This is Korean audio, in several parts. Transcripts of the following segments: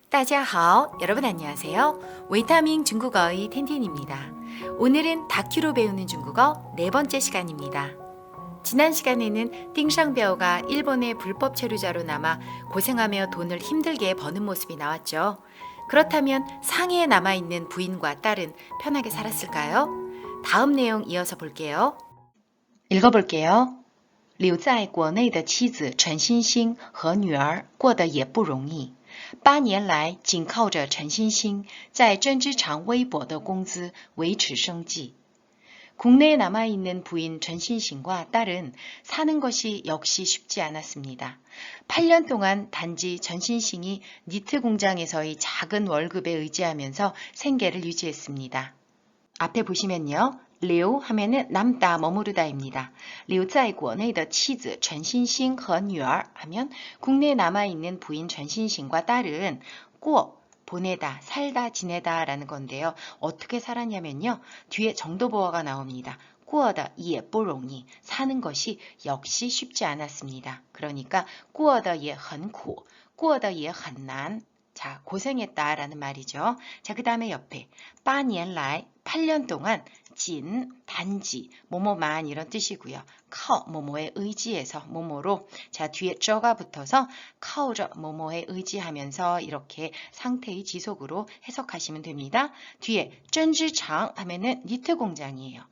大家好, 여러분 안녕하세요. 위타밍 중국어의 텐텐입니다. 오늘은 다큐로 배우는 중국어 네 번째 시간입니다. 지난 시간에는 띵상벼가 일본의 불법 체류자로 남아 고생하며 돈을 힘들게 버는 모습이 나왔죠. 그렇다면 상해에 남아있는 부인과 딸은 편하게 살았을까요? 다음 내용 이어서 볼게요. 읽어볼게요. 留在国内的妻子陈欣欣和女儿过得也不容易。8年来，仅靠着陈欣欣在针织厂微薄的工资维持生计。 국내에 남아있는 부인 전신신과 딸은 사는 것이 역시 쉽지 않았습니다. 8년 동안 단지 전신신이 니트 공장에서의 작은 월급에 의지하면서 생계를 유지했습니다. 앞에 보시면요. 留 하면은 남다, 머무르다입니다. 留在国内的妻子陈欣欣和女儿 하면 국내에 남아있는 부인 전신신과 딸은 过 보내다, 살다, 지내다 라는 건데요. 어떻게 살았냐면요. 뒤에 정도보어가 나옵니다. 过得也不容易 사는 것이 역시 쉽지 않았습니다. 그러니까 过得也很苦 过得也很难 자, 고생했다라는 말이죠. 자, 그 다음에 옆에 8年来 8년 동안 진, 단지, 뭐뭐만 이런 뜻이고요.靠, 뭐뭐에 의지해서, 뭐뭐로 자, 뒤에 저가 붙어서靠着 뭐뭐에 의지하면서 이렇게 상태의 지속으로 해석하시면 됩니다. 뒤에 针织厂 하면은 니트 공장이에요.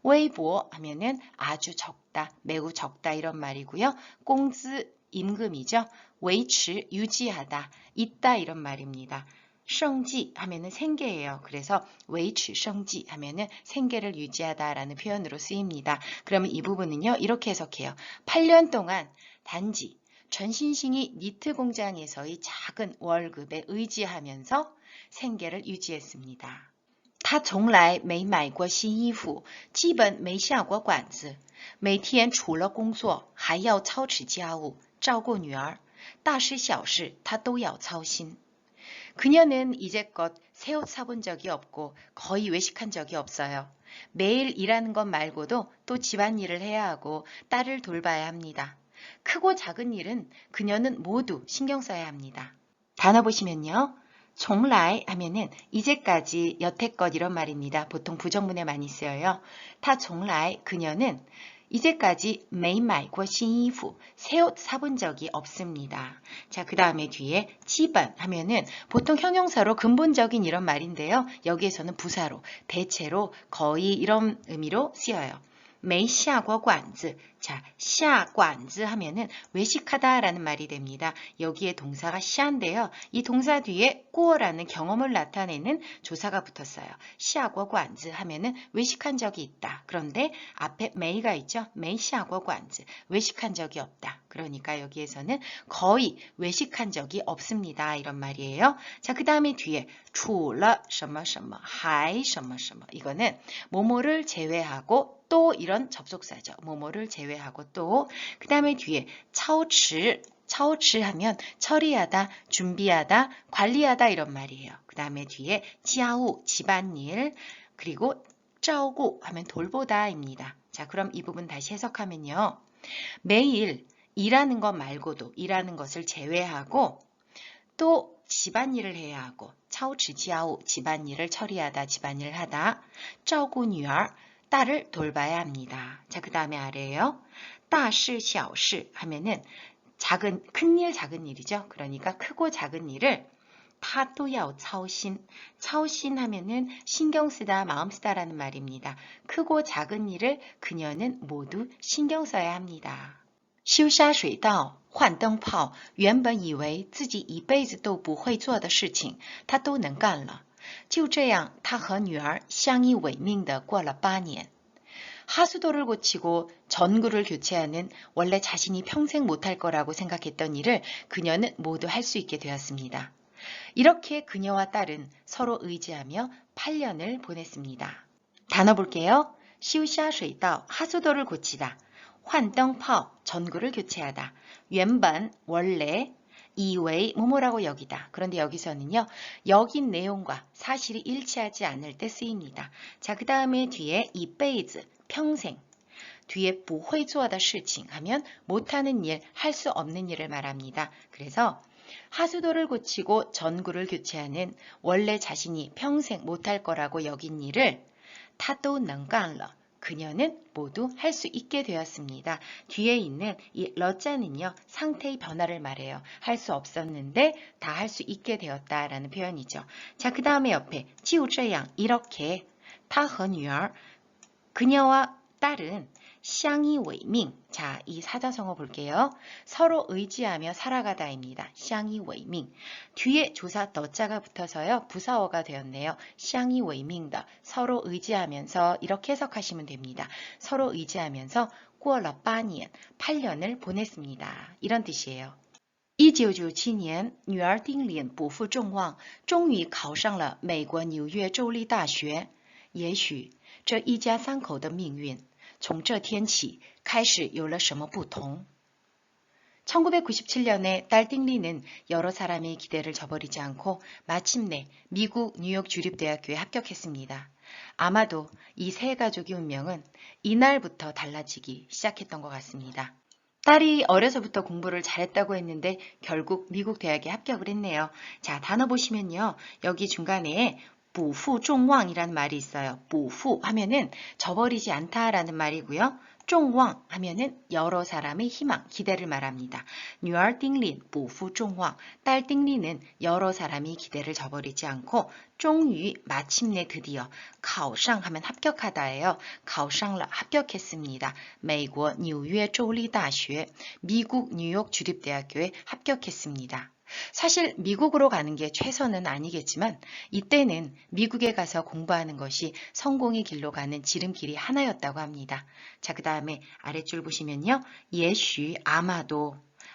微薄 하면은 아주 적다, 매우 적다 이런 말이고요. 工资 임금이죠. 维持 유지하다, 있다 이런 말입니다. 生计 하면은 생계예요. 그래서 维持 生计 하면은 생계를 유지하다라는 표현으로 쓰입니다. 그러면 이 부분은요. 이렇게 해석해요. 8년 동안 단지 전신신이 니트 공장에서의 작은 월급에 의지하면서 생계를 유지했습니다. 他从来没买过新衣服，基本没下过馆子，每天除了工作，还要操持家务，照顾女儿，大事小事他都要操心。 그녀는 이제껏 새 옷 사본 적이 없고 거의 외식한 적이 없어요. 매일 일하는 것 말고도 또 집안일을 해야 하고 딸을 돌봐야 합니다. 크고 작은 일은 그녀는 모두 신경 써야 합니다. 단어 보시면요. 从来 하면은 이제까지, 여태껏 이런 말입니다. 보통 부정문에 많이 쓰여요. 他从来 그녀는 이제까지 没买过新衣服 새 옷 사본 적이 없습니다. 자, 그 다음에 뒤에 基本 하면은 보통 형용사로 근본적인 이런 말인데요. 여기에서는 부사로, 대체로 거의 이런 의미로 쓰여요. 没下过馆子 자, 下馆子 하면은 외식하다라는 말이 됩니다. 여기에 동사가 下인데요. 이 동사 뒤에 过라는 경험을 나타내는 조사가 붙었어요. 下过馆子 하면은 외식한 적이 있다. 그런데 앞에 没가 있죠. 没下过馆子 외식한 적이 없다. 그러니까 여기에서는 거의 외식한 적이 없습니다. 이런 말이에요. 자, 그 다음에 뒤에 除了什么什么还什么什么이거는 뭐뭐를 제외하고 또 이런 접속사죠. 뭐뭐를 제외하고 또 그 다음에 뒤에 操持 操持 하면 처리하다, 준비하다, 관리하다 이런 말이에요. 그 다음에 뒤에 家务 집안일 그리고 照顾 하면 돌보다입니다. 자, 그럼 이 부분 다시 해석하면요. 매일 일하는 것 말고도 일하는 것을 제외하고 또 집안일을 해야 하고 操持家务 집안일을 처리하다, 집안일을 하다 照顾女儿 딸을 돌봐야 합니다. 자, 그 다음에 아래에요. 大事小事 하면은 작은, 큰 일, 작은 일이죠. 그러니까 크고 작은 일을 他都要操心 操心 하면은 신경 쓰다, 마음 쓰다라는 말입니다. 크고 작은 일을 그녀는 모두 신경 써야 합니다. 修下水道换灯泡原本以为自己一辈子都不会做的事情他都能干了就这样他和女儿相依为命地过了8年 하수도를 고치고 전구를 교체하는 원래 자신이 평생 못할 거라고 생각했던 일을 그녀는 모두 할 수 있게 되었습니다. 이렇게 그녀와 딸은 서로 의지하며 8년을 보냈습니다. 단어 볼게요. 修下水道 하수도를 고치다 换灯泡 전구를 교체하다 原本 원래 以为 뭐뭐라고 여기다. 그런데 여기서는요. 여긴 내용과 사실이 일치하지 않을 때 쓰입니다. 자, 그 다음에 뒤에 一辈子 평생 뒤에 不会做的事情 하면 못하는 일, 할 수 없는 일을 말합니다. 그래서 하수도를 고치고 전구를 교체하는 원래 자신이 평생 못할 거라고 여긴 일을 타도 능간러 그녀는 모두 할 수 있게 되었습니다. 뒤에 있는 이 러자는요. 상태의 변화를 말해요. 할 수 없었는데 다 할 수 있게 되었다라는 표현이죠. 자, 그 다음에 옆에 就这样 이렇게 他和女儿 그녀와 딸은 샹이웨이밍. 자, 이 사자성어 볼게요. 서로 의지하며 살아가다입니다. 샹이웨이밍. 뒤에 조사 더자가 붙어서요. 부사어가 되었네요. 샹이웨이밍다. 서로 의지하면서 이렇게 해석하시면 됩니다. 서로 의지하면서 过了8年, 8년을 보냈습니다. 이런 뜻이에요. 1997年，女儿丁玲不负众望，终于考上了美国纽约州立大学。也许这一家三口的命运从这天起开始有了什么不同。 1997년에 딸 띵리는 여러 사람의 기대를 저버리지 않고 마침내 미국 뉴욕 주립대학교에 합격했습니다. 아마도 이 세 가족의 운명은 이날부터 달라지기 시작했던 것 같습니다. 딸이 어려서부터 공부를 잘했다고 했는데 결국 미국 대학에 합격을 했네요. 자, 단어 보시면요. 여기 중간에 不负众望이라는 말이 있어요. 不负 하면은 저버리지 않다라는 말이고요. 众望 하면은 여러 사람의 희망, 기대를 말합니다. 女儿丁玲不负众望, 딸 띵리는 여러 사람의 기대를 저버리지 않고 终于 마침내 드디어 考上 하면 합격하다예요. 考上了 합격했습니다. 美国纽约州立大学 미국 뉴욕 주립대학교에 합격했습니다. 사실 미국으로 가는 게 최선은 아니겠지만 이때는 미국에 가서 공부하는 것이 성공의 길로 가는 지름길이 하나였다고 합니다. 자, 그 다음에 아랫줄 보시면요. 예许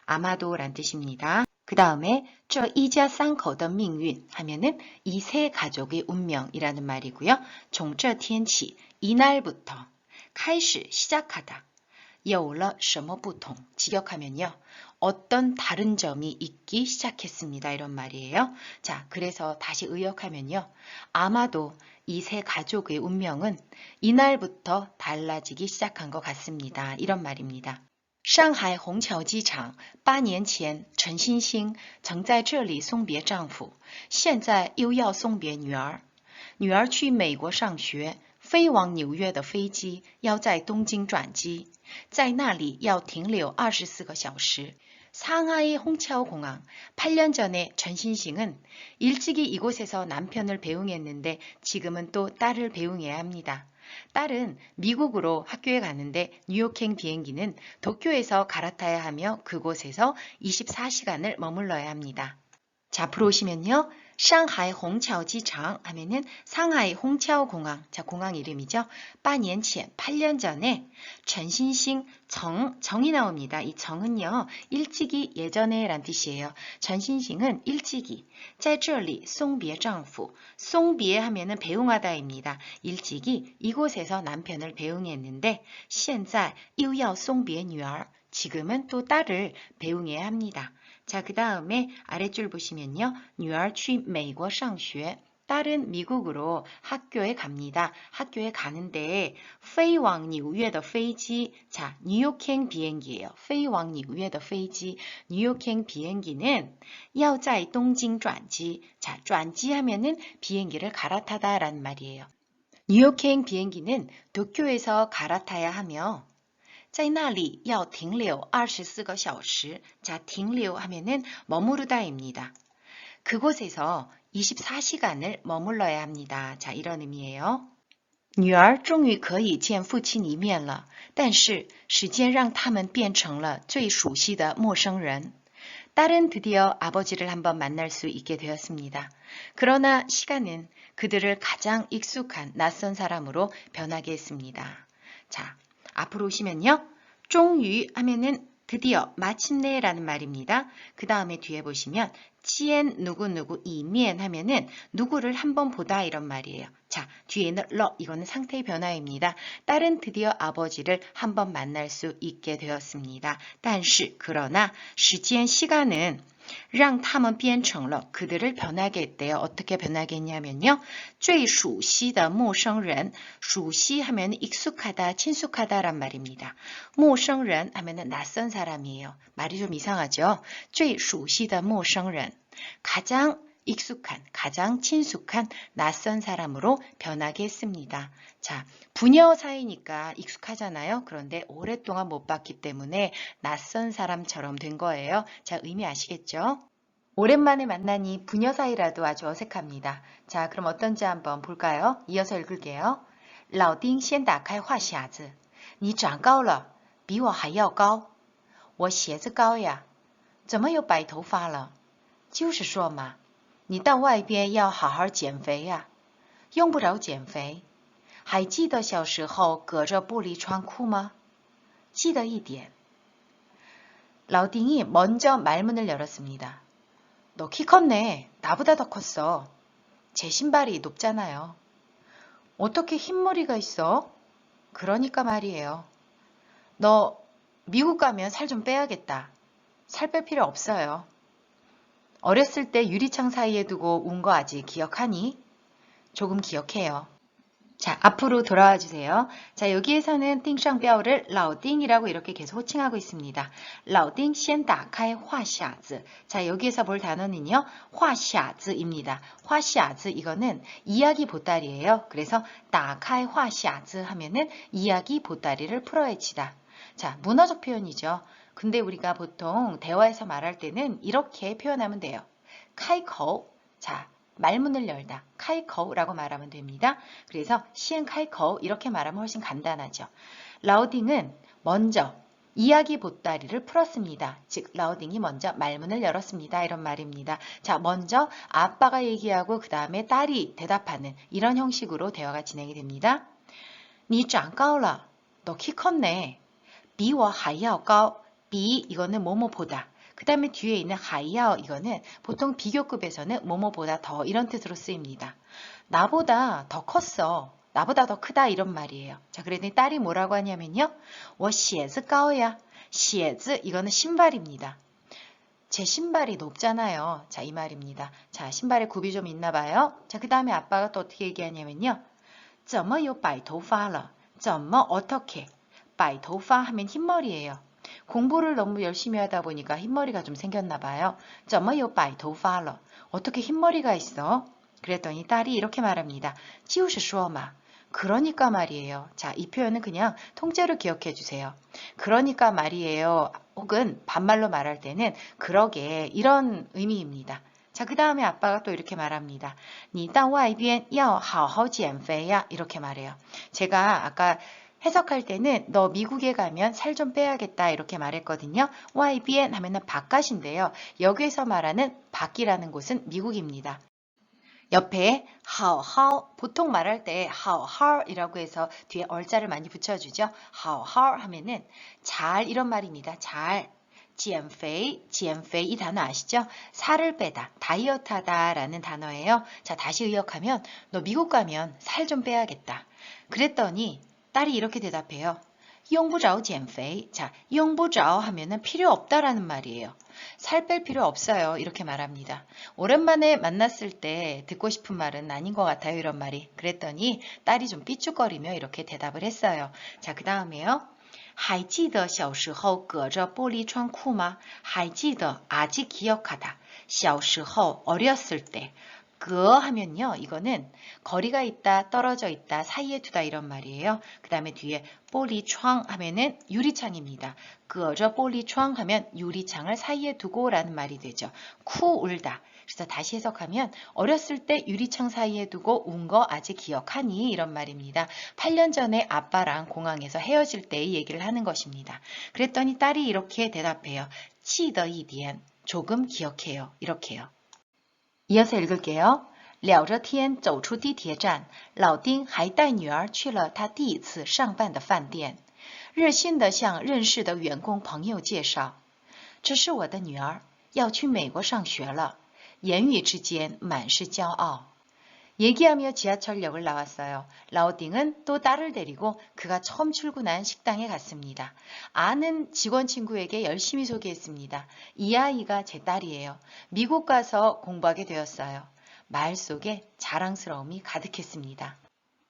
아마도란 뜻입니다. 그 다음에 这一家三口的命运 하면은 이 세 가족의 운명이라는 말이고요. 从这天起 이날부터 开始 시작하다 有了什么不同 직역하면요. 어떤 다른 점이 있기 시작했습니다. 이런 말이에요. 자, 그래서 다시 의역하면요. 아마도 이 세 가족의 운명은 이날부터 달라지기 시작한 것 같습니다. 이런 말입니다. 上海虹桥机场8年前陈星星曾在这里送别丈夫现在又要送别女儿女儿去美国上学飞往纽约的飞机要在东京转机在那里要停留24个小时 상하이 홍차오공항 8년 전에 전신싱은 일찍이 이곳에서 남편을 배웅했는데 지금은 또 딸을 배웅해야 합니다. 딸은 미국으로 학교에 가는데 뉴욕행 비행기는 도쿄에서 갈아타야 하며 그곳에서 24시간을 머물러야 합니다. 자, 앞으로 오시면요. 상하이 홍차오지장 하면은 상하이 홍차오 공항. 자, 공항 이름이죠. 8年前, 8년 전에 전신싱 정이 나옵니다. 이 정은요. 일찍이 예전에 란 뜻이에요. 전신싱은 일찍이 在这里送别丈夫. 송비에 하면은 배웅하다입니다. 일찍이 이곳에서 남편을 배웅했는데 现在又要送别女儿. 지금은 또 딸을 배웅해야 합니다. 자, 그 다음에 아랫줄 보시면요. 女儿去美国上学 딸은 미국으로 학교에 갑니다. 학교에 가는데 飞往纽约的飞机 자, 뉴욕행 비행기예요. 飞往纽约的飞机 뉴욕행 비행기는 要在东京转机 자, 转机 하면은 비행기를 갈아타다 라는 말이에요. 뉴욕행 비행기는 도쿄에서 갈아타야 하며 在那里要停留24个小时. 자, 停留 하면은 머무르다입니다. 그곳에서 24시간을 머물러야 합니다. 자, 이런 의미예요. 女儿终于可以见父亲一面了，但是时间让他们变成了最熟悉的陌生人. 딸은 드디어 아버지를 한번 만날 수 있게 되었습니다. 그러나 시간은 그들을 가장 익숙한 낯선 사람으로 변하게 했습니다. 자, 앞으로 오시면요. 终于 하면은 드디어 마침내라는 말입니다. 그 다음에 뒤에 보시면 见 누구누구 이면 하면은 누구를 한번 보다 이런 말이에요. 자, 뒤에는 러 이거는 상태의 변화입니다. 딸은 드디어 아버지를 한번 만날 수 있게 되었습니다. 但是 그러나 时间 시간은 让他们变成了 그들을 변하게 했대요. 어떻게 변하게 했냐면요. 最熟悉的陌生人 熟悉 하면 익숙하다, 친숙하다란 말입니다. 陌生人 하면 낯선 사람이에요. 말이 좀 이상하죠. 最熟悉的陌生人 가장 익숙한, 가장 친숙한 낯선 사람으로 변하게 했습니다. 자, 부녀 사이니까 익숙하잖아요. 그런데 오랫동안 못 봤기 때문에 낯선 사람처럼 된 거예요. 자, 의미 아시겠죠? 오랜만에 만나니 부녀 사이라도 아주 어색합니다. 자, 그럼 어떤지 한번 볼까요? 이어서 읽을게요. 老丁先打开话匣子你长高了比我还要高我鞋子高呀怎么有白头发了就是说嘛你到外边要好好减肥呀用不着减肥还记得小时候隔着玻璃窗哭吗记得一点 라우딩이 먼저 말문을 열었습니다. 너 키 컸네. 나보다 더 컸어. 제 신발이 높잖아요. 어떻게 흰머리가 있어? 그러니까 말이에요. 너 미국 가면 살 좀 빼야겠다. 살 뺄 필요 없어요. 어렸을 때 유리창 사이에 두고 운 거 아직 기억하니? 조금 기억해요. 자, 앞으로 돌아와 주세요. 자, 여기에서는 띵상뼈를 라오띵이라고 이렇게 계속 호칭하고 있습니다. 라오띵 先打开话匣子. 자, 여기에서 볼 단어는요. 话匣子입니다. 话匣子 이거는 이야기 보따리예요. 그래서 打开话匣子 하면은 이야기 보따리를 풀어헤치다. 자, 문어적 표현이죠. 근데 우리가 보통 대화에서 말할 때는 이렇게 표현하면 돼요. 开口. 자, 말문을 열다. 开口라고 말하면 됩니다. 그래서 先开口 이렇게 말하면 훨씬 간단하죠. 라우딩은 먼저 이야기 보따리를 풀었습니다. 즉 라우딩이 먼저 말문을 열었습니다. 이런 말입니다. 자, 먼저 아빠가 얘기하고 그 다음에 딸이 대답하는 이런 형식으로 대화가 진행이 됩니다. 你长高了. 너 키 컸네. 比我还要高. 比 이거는 뭐뭐보다. 그 다음에 뒤에 있는 하이야오 이거는 보통 비교급에서는 뭐뭐보다 더 이런 뜻으로 쓰입니다. 나보다 더 컸어. 나보다 더 크다 이런 말이에요. 자, 그랬더니 딸이 뭐라고 하냐면요. 我鞋子高呀. 鞋子 이거는 신발입니다. 제 신발이 높잖아요. 자, 이 말입니다. 자, 신발에 굽이 좀 있나 봐요. 자, 그 다음에 아빠가 또 어떻게 얘기하냐면요. 怎么有白头发了?怎么 어떻게? 白头发 하면 흰머리예요. 공부를 너무 열심히 하다 보니까 흰머리가 좀 생겼나 봐요. 怎么有白头发了? 어떻게 흰머리가 있어? 그랬더니 딸이 이렇게 말합니다. 就是说嘛. 그러니까 말이에요. 자, 이 표현은 그냥 통째로 기억해 주세요. 그러니까 말이에요. 혹은 반말로 말할 때는 그러게 이런 의미입니다. 자, 그 다음에 아빠가 또 이렇게 말합니다. 你到外边要好好减肥呀. 이렇게 말해요. 제가 아까 해석할 때는 너 미국에 가면 살 좀 빼야겠다 이렇게 말했거든요. 와이비엔 하면은 바깥인데요. 여기에서 말하는 밖이라는 곳은 미국입니다. 옆에 하오하오 보통 말할 때 하오하오이라고 해서 뒤에 얼자를 많이 붙여주죠. 하오하오 하면은 잘 이런 말입니다. 잘. 减肥, 减肥 이 단어 아시죠? 살을 빼다, 다이어트 하다라는 단어예요. 자, 다시 의역하면 너 미국 가면 살 좀 빼야겠다. 그랬더니 딸이 이렇게 대답해요. 用不着减肥. 자, 用不着 하면은 필요 없다라는 말이에요. 살 뺄 필요 없어요. 이렇게 말합니다. 오랜만에 만났을 때 듣고 싶은 말은 아닌 것 같아요. 이런 말이. 그랬더니 딸이 좀 삐죽거리며 이렇게 대답을 했어요. 자, 그 다음에요. 还记得小时候隔着玻璃窗哭吗? 还记得 아직 기억하다. 小时候 어렸을 때. 그 하면요. 이거는 거리가 있다, 떨어져 있다, 사이에 두다 이런 말이에요. 그 다음에 뒤에玻璃窗 하면은 유리창입니다. 그저玻璃窗 하면 유리창을 사이에 두고 라는 말이 되죠. 쿠 울다. 그래서 다시 해석하면 어렸을 때 유리창 사이에 두고 운 거 아직 기억하니? 이런 말입니다. 8년 전에 아빠랑 공항에서 헤어질 때의 얘기를 하는 것입니다. 그랬더니 딸이 이렇게 대답해요. 记得一点. 조금 기억해요. 이렇게요. 이어서 읽을게요. 聊着天走出地铁站，老丁还带女儿去了他第一次上班的饭店，热心地向认识的员工朋友介绍：“这是我的女儿，要去美国上学了。”言语之间满是骄傲。 얘기하며 지하철역을 나왔어요. 라오딩은 또 딸을 데리고 그가 처음 출근한 식당에 갔습니다. 아는 직원 친구에게 열심히 소개했습니다. 이 아이가 제 딸이에요. 미국 가서 공부하게 되었어요. 말 속에 자랑스러움이 가득했습니다.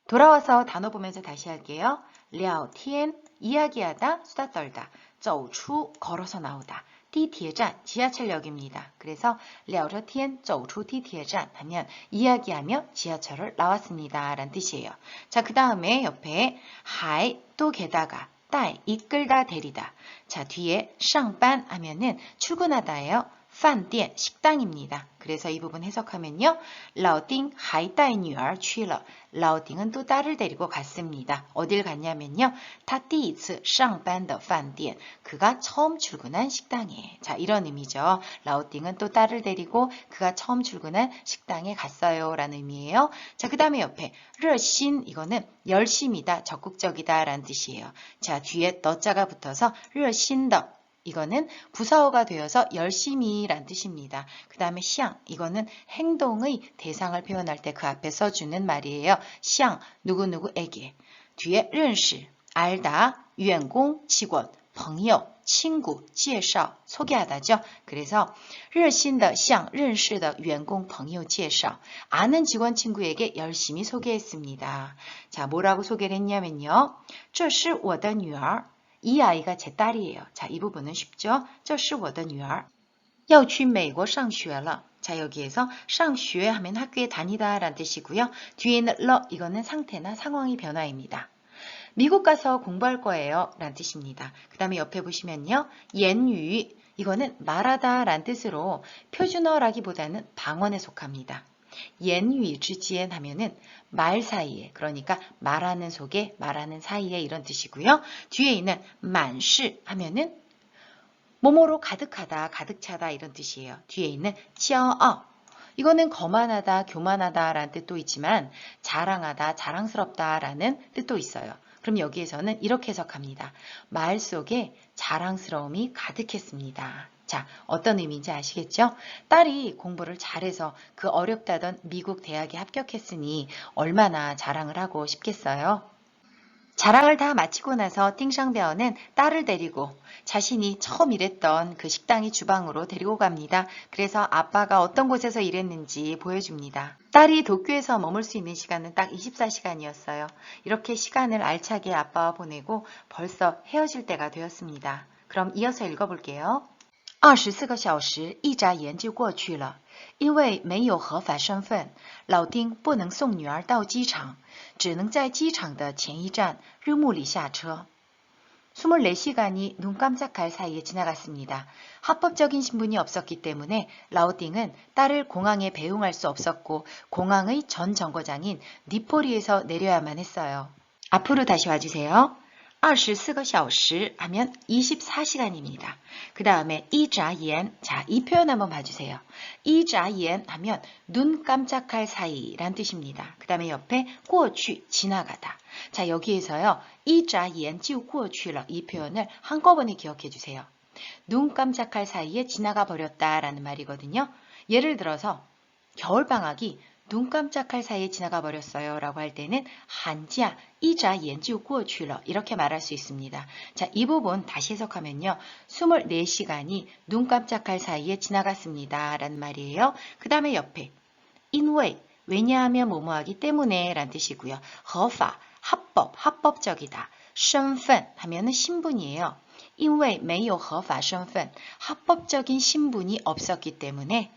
돌아와서 단어 보면서 다시 할게요. 聊天 이야기하다, 수다 떨다. 走出 걸어서 나오다. 地铁站 지하철역입니다. 그래서 聊着天 走出 地铁站 하면 이야기하며 지하철을 나왔습니다. 라는 뜻이에요. 자, 그 다음에 옆에 还 또 게다가 带 이끌다 데리다. 자, 뒤에 上班 하면은 출근하다예요. 饭店 식당입니다. 그래서 이 부분 해석하면요. 老丁还带女儿去了. 라오딩은 또 딸을 데리고 갔습니다. 어딜 갔냐면요. 他第一次上班的饭店. 그가 처음 출근한 식당에. 자, 이런 의미죠. 라오딩은 또 딸을 데리고 그가 처음 출근한 식당에 갔어요. 라는 의미예요. 자, 그 다음에 옆에 热心 이거는 열심이다, 적극적이다 라는 뜻이에요. 자, 뒤에 너자가 붙어서 热心的 이거는 부사어가 되어서 열심히란 뜻입니다. 그 다음에 像 이거는 행동의 대상을 표현할 때 그 앞에 써주는 말이에요. 像 누구누구에게. 뒤에 认识 알다, 员工 직원, 朋友 친구, 介绍 소개하다죠. 그래서 热心的向认识的员工朋友介绍 아는 직원 친구에게 열심히 소개했습니다. 자, 뭐라고 소개를 했냐면요. 这是我的女儿 이 아이가 제 딸이에요. 자, 이 부분은 쉽죠? 这是我的女儿要去美国上学了. 자, 여기에서 上学 하면 학교에 다니다 라는 뜻이고요. 뒤에는 了 이거는 상태나 상황의 변화입니다. 미국 가서 공부할 거예요 라는 뜻입니다. 그 다음에 옆에 보시면요. 言语 이거는 말하다 라는 뜻으로 표준어라기보다는 방언에 속합니다. 言语之间 하면은 말 사이에, 그러니까 말하는 속에, 말하는 사이에 이런 뜻이고요. 뒤에 있는 满是 하면은 뭐뭐로 가득하다, 가득 차다 이런 뜻이에요. 뒤에 있는 骄傲 이거는 거만하다, 교만하다 라는 뜻도 있지만 자랑하다, 자랑스럽다 라는 뜻도 있어요. 그럼 여기에서는 이렇게 해석합니다. 말 속에 자랑스러움이 가득했습니다. 자, 어떤 의미인지 아시겠죠? 딸이 공부를 잘해서 그 어렵다던 미국 대학에 합격했으니 얼마나 자랑을 하고 싶겠어요? 자랑을 다 마치고 나서 띵샹베어는 딸을 데리고 자신이 처음 일했던 그 식당의 주방으로 데리고 갑니다. 그래서 아빠가 어떤 곳에서 일했는지 보여줍니다. 딸이 도쿄에서 머물 수 있는 시간은 딱 24시간이었어요. 이렇게 시간을 알차게 아빠와 보내고 벌써 헤어질 때가 되었습니다. 그럼 이어서 읽어볼게요. 24个小时一眨眼就过去了。因为没有合法身份，老丁不能送女儿到机场，只能在机场的前一站日暮里下车。 24시간이 눈 깜짝할 사이에 지나갔습니다. 합법적인 신분이 없었기 때문에 라오딩은 딸을 공항에 배웅할 수 없었고 공항의 전 정거장인 니포리에서 내려야만 했어요. 앞으로 다시 와주세요. 24个小时 하면 24시간입니다. 그 다음에 이자옌, 자, 이 표현 한번 봐주세요. 이자옌 하면 눈 깜짝할 사이란 뜻입니다. 그 다음에 옆에 过去 지나가다. 자, 여기에서요. 이자옌 就过去了 이 표현을 한꺼번에 기억해 주세요. 눈 깜짝할 사이에 지나가 버렸다라는 말이거든요. 예를 들어서 겨울방학이 눈 깜짝할 사이에 지나가 버렸어요 라고 할 때는 한지야 이자 연주 过去了 이렇게 말할 수 있습니다. 자, 이 부분 다시 해석하면요. 24시간이 눈 깜짝할 사이에 지나갔습니다 라는 말이에요. 그 다음에 옆에 因为 왜냐하면 뭐뭐하기 때문에 라는 뜻이고요. 合法 합법, 합법적이다. 身份 하면은 신분이에요. 因为没有合法身份 합법적인 신분이 없었기 때문에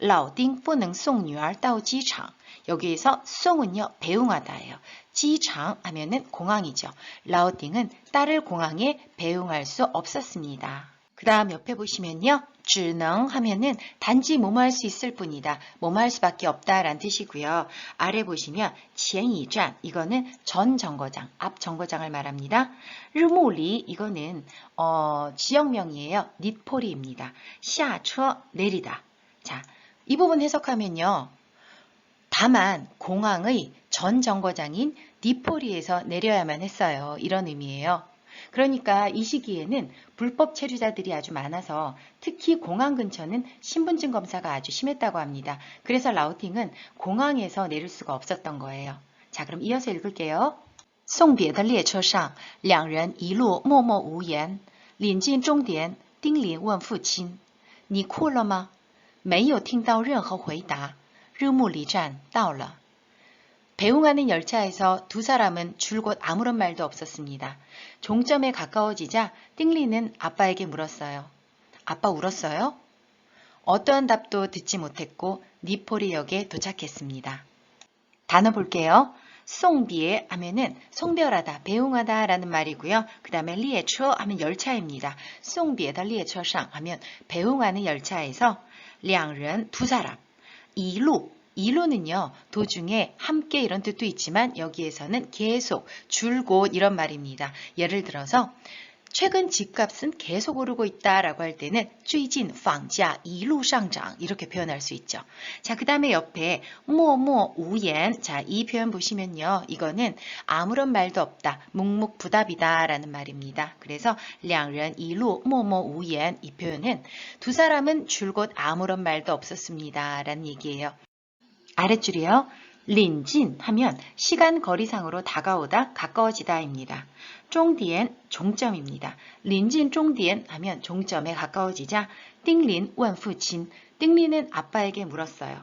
老丁不能送女儿到机场 여기에서 송은요 배웅하다예요. 지장 하면은 공항이죠. 라오딩은 딸을 공항에 배웅할 수 없었습니다. 그 다음 옆에 보시면요. 只能 하면은 단지 뭐뭐 할 수 있을 뿐이다. 뭐뭐 할 수밖에 없다라는 뜻이고요. 아래 보시면 前一站 이거는 전 정거장, 앞 정거장을 말합니다. 르모리 이거는 지역명이에요. 니포리입니다. 下车 내리다. 자, 이 부분 해석하면요. 다만 공항의 전 정거장인 니포리에서 내려야만 했어요. 이런 의미예요. 그러니까 이 시기에는 불법 체류자들이 아주 많아서 특히 공항 근처는 신분증 검사가 아주 심했다고 합니다. 그래서 라오팅은 공항에서 내릴 수가 없었던 거예요. 자, 그럼 이어서 읽을게요. 送别的列车上，两人一路默默无言。临近终点，丁林问父亲：“你哭了吗？”没有听到任何回答。日暮里站到了。 배웅하는 열차에서 두 사람은 줄곧 아무런 말도 없었습니다. 종점에 가까워지자 띵리는 아빠에게 물었어요. 아빠 울었어요? 어떠한 답도 듣지 못했고 니포리역에 도착했습니다. 단어 볼게요. 송비에 하면은 송별하다, 배웅하다 라는 말이고요. 그 다음에 리에처 하면 열차입니다. 송비에다 리에처상 하면 배웅하는 열차에서 两人 두 사람, 一路 이로는요, 도중에 함께 이런 뜻도 있지만 여기에서는 계속, 줄곧 이런 말입니다. 예를 들어서 최근 집값은 계속 오르고 있다라고 할 때는 最近房价一路上涨 이렇게 표현할 수 있죠. 자, 그 다음에 옆에 默默无言 자, 이 표현 보시면요. 이거는 아무런 말도 없다, 묵묵부답이다 라는 말입니다. 그래서 两人一路默默无言 이 표현은 두 사람은 줄곧 아무런 말도 없었습니다 라는 얘기예요. 아랫줄이요. 린진 하면 시간 거리상으로 다가오다, 가까워지다입니다. 종디엔 종점입니다. 린진 종디엔 하면 종점에 가까워지자 띵린 원푸친 띵린은 아빠에게 물었어요.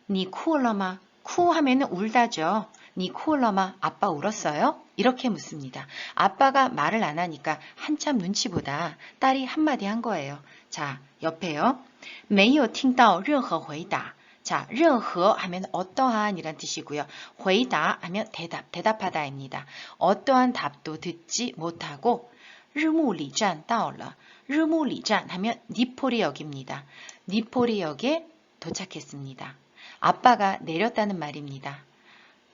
니 쿠올러마 쿠 하면은 울다죠. 니 쿠올러마 아빠 울었어요? 이렇게 묻습니다. 아빠가 말을 안 하니까 한참 눈치 보다 딸이 한마디 한 거예요. 자, 옆에요. 没有听到任何回答 자, 任何 하면 어떠한 이란 뜻이고요. 回答 하면 대답하다입니다. 어떠한 답도 듣지 못하고 日暮里站到了. 日暮里站 하면 니포리역입니다. 니포리역에 도착했습니다. 아빠가 내렸다는 말입니다.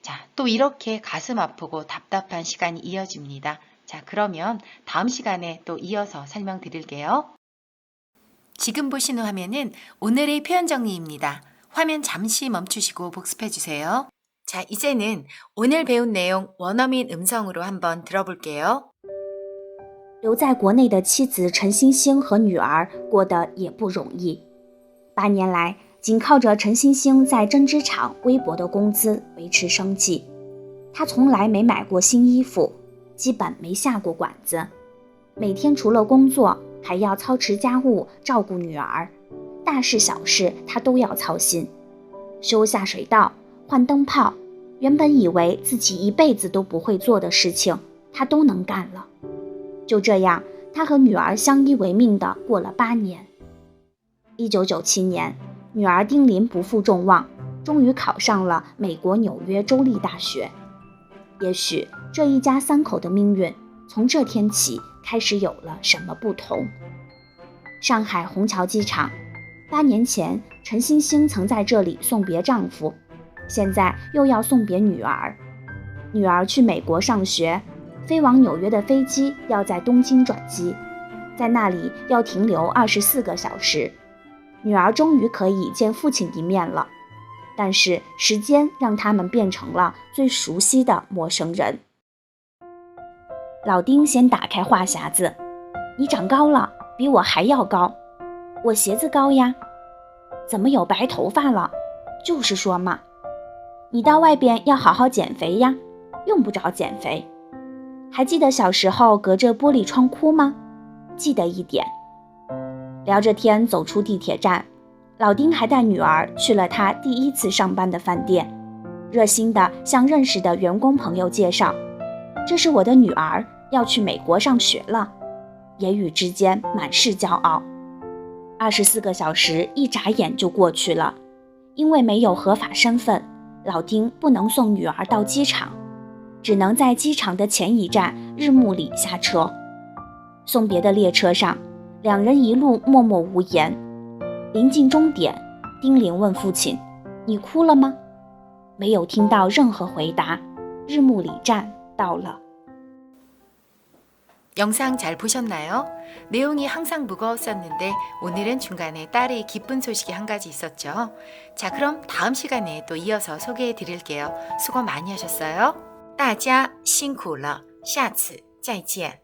자, 또 이렇게 가슴 아프고 답답한 시간이 이어집니다. 자, 그러면 다음 시간에 또 이어서 설명드릴게요. 지금 보시는 화면은 오늘의 표현 정리입니다. 화면 잠시 멈추시고 복습해주세요. 자, 이제는 오늘 배운 내용 원어민 음성으로 한번 들어볼게요. 留在国内的妻子陈星星和女儿过得也不容易。8年来，仅靠着陈星星在针织厂微薄的工资维持生计。她从来没买过新衣服，基本没下过馆子。每天除了工作，还要操持家务，照顾女儿。 大事小事他都要操心，修下水道、换灯泡，原本以为自己一辈子都不会做的事情，他都能干了。就这样，他和女儿相依为命地过了8年。1997年，女儿丁琳不负众望，终于考上了美国纽约州立大学。也许这一家3口的命运，从这天起开始有了什么不同。上海虹桥机场。 8年前，陈星星曾在这里送别丈夫，现在又要送别女儿。女儿去美国上学，飞往纽约的飞机要在东京转机，在那里要停留24个小时。女儿终于可以见父亲一面了，但是时间让他们变成了最熟悉的陌生人。老丁先打开话匣子：“你长高了，比我还要高。” 我鞋子高呀，怎么有白头发了？就是说嘛，你到外边要好好减肥呀，用不着减肥。还记得小时候隔着玻璃窗哭吗？记得一点。聊着天走出地铁站，老丁还带女儿去了他第1次上班的饭店，热心地向认识的员工朋友介绍：“这是我的女儿，要去美国上学了。”言语之间满是骄傲。 24个小时一眨眼就过去了，因为没有合法身份，老丁不能送女儿到机场，只能在机场的前一站日暮里下车。送别的列车上，两人一路默默无言。临近终点，丁玲问父亲：“你哭了吗？”没有听到任何回答。日暮里站到了。 영상 잘 보셨나요? 내용이 항상 무거웠었는데 오늘은 중간에 딸의 기쁜 소식이 한 가지 있었죠. 자, 그럼 다음 시간에 또 이어서 소개해 드릴게요. 수고 많이 하셨어요. 大家辛苦了，下次再见。